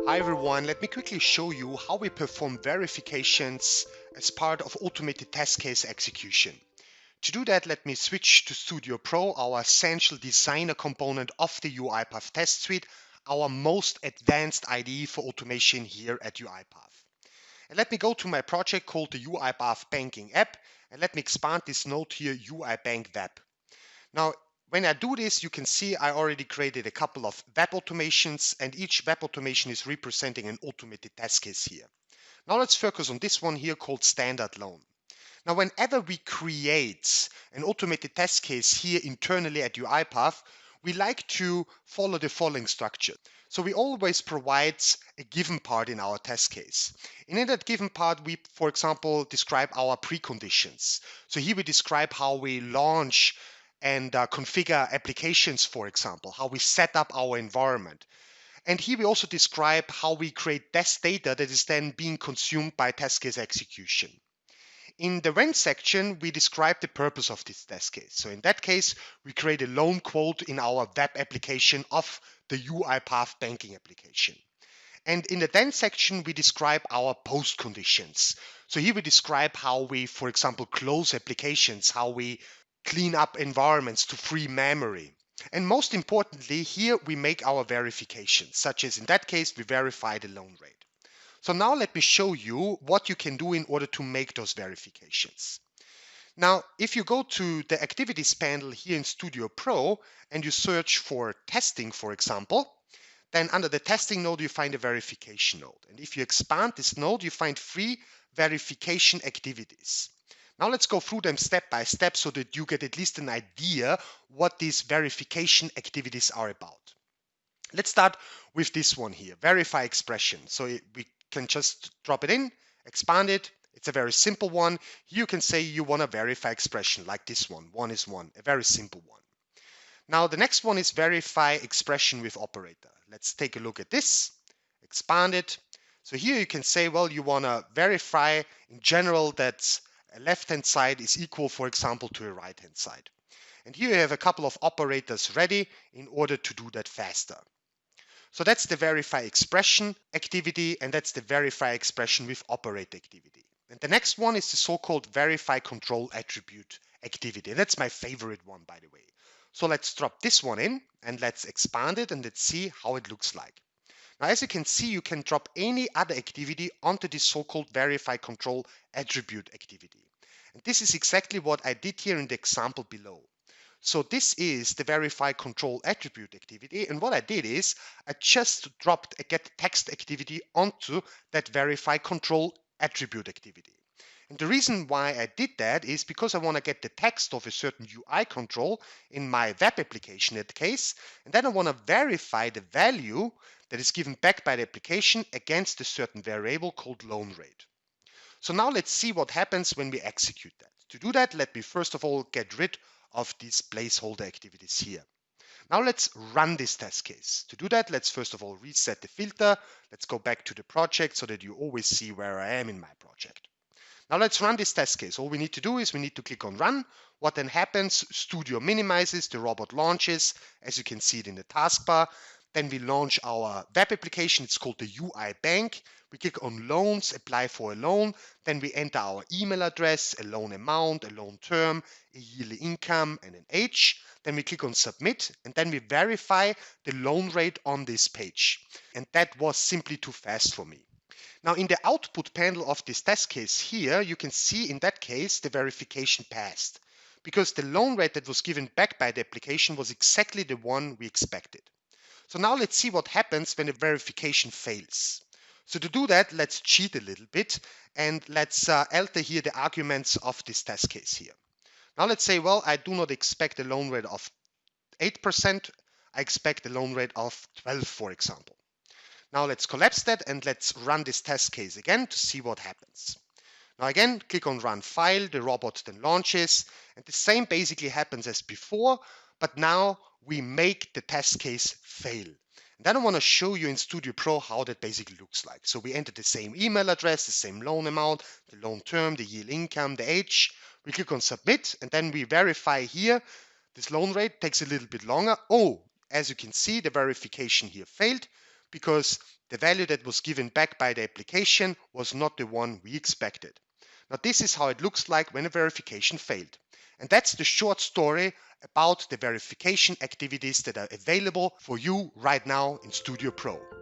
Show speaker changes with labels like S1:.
S1: Hi everyone, let me quickly show you how we perform verifications as part of automated test case execution. To do that, let me switch to StudioPro, our essential designer component of the UiPath test suite, our most advanced IDE for automation here at UiPath. And let me go to my project called the UiPath Banking app, and let me expand this node here, UI Bank Web. Now, when I do this, you can see I already created a couple of web automations, and each web automation is representing an automated test case here. Now let's focus on this one here called standard loan. Now, whenever we create an automated test case here internally at UiPath, we like to follow the following structure. So we always provide a given part in our test case. And in that given part, we, for example, describe our preconditions. So here we describe how we launch and configure applications, for example, how we set up our environment. And here we also describe how we create test data that is then being consumed by test case execution. In the when section, we describe the purpose of this test case. So in that case, we create a loan quote in our web application of the UiPath banking application. And in the then section, we describe our post conditions. So here we describe how we, for example, close applications, how we clean up environments to free memory. And most importantly, here we make our verifications, such as in that case, we verify the loan rate. So now let me show you what you can do in order to make those verifications. Now, if you go to the activities panel here in StudioPro and you search for testing, for example, then under the testing node, you find a verification node. And if you expand this node, you find 3 verification activities. Now let's go through them step by step so that you get at least an idea what these verification activities are about. Let's start with this one here, verify expression. So we can just drop it in, expand it. It's a very simple one. Here you can say you want to verify expression like this one is one, a very simple one. Now the next one is verify expression with operator. Let's take a look at this, expand it. So here you can say, well, you want to verify in general that a left-hand side is equal, for example, to a right-hand side. And here you have a couple of operators ready in order to do that faster. So that's the verify expression activity, and that's the verify expression with operator activity. And the next one is the so-called verify control attribute activity. That's my favorite one, by the way. So let's drop this one in and let's expand it and let's see how it looks like. Now, as you can see, you can drop any other activity onto this so-called verify control attribute activity. And this is exactly what I did here in the example below. So this is the verify control attribute activity. And what I did is I just dropped a get text activity onto that verify control attribute activity. And the reason why I did that is because I want to get the text of a certain UI control in my web application in that case, and then I want to verify the value that is given back by the application against a certain variable called loan rate. So now let's see what happens when we execute that. To do that, let me first of all get rid of these placeholder activities here. Now let's run this test case. To do that, let's first of all reset the filter. Let's go back to the project so that you always see where I am in my project. Now let's run this test case. All we need to do is we need to click on run. What then happens? Studio minimizes, the robot launches, as you can see it in the taskbar. Then we launch our web application. It's called the UI Bank. We click on loans, apply for a loan. Then we enter our email address, a loan amount, a loan term, a yearly income, and an age. Then we click on submit, and then we verify the loan rate on this page. And that was simply too fast for me. Now in the output panel of this test case here, you can see in that case the verification passed because the loan rate that was given back by the application was exactly the one we expected. So now let's see what happens when the verification fails. So to do that, let's cheat a little bit and let's alter here the arguments of this test case here. Now let's say, well, I do not expect a loan rate of 8%. I expect a loan rate of 12, for example. Now let's collapse that and let's run this test case again to see what happens. Now again, click on run file, the robot then launches, and the same basically happens as before, but now we make the test case fail. And then I want to show you in StudioPro how that basically looks like. So we enter the same email address, the same loan amount, the loan term, the yearly income, the age. We click on submit, and then we verify here. This loan rate takes a little bit longer. Oh, as you can see, the verification here failed because the value that was given back by the application was not the one we expected. Now this is how it looks like when a verification failed. And that's the short story about the verification activities that are available for you right now in StudioPro.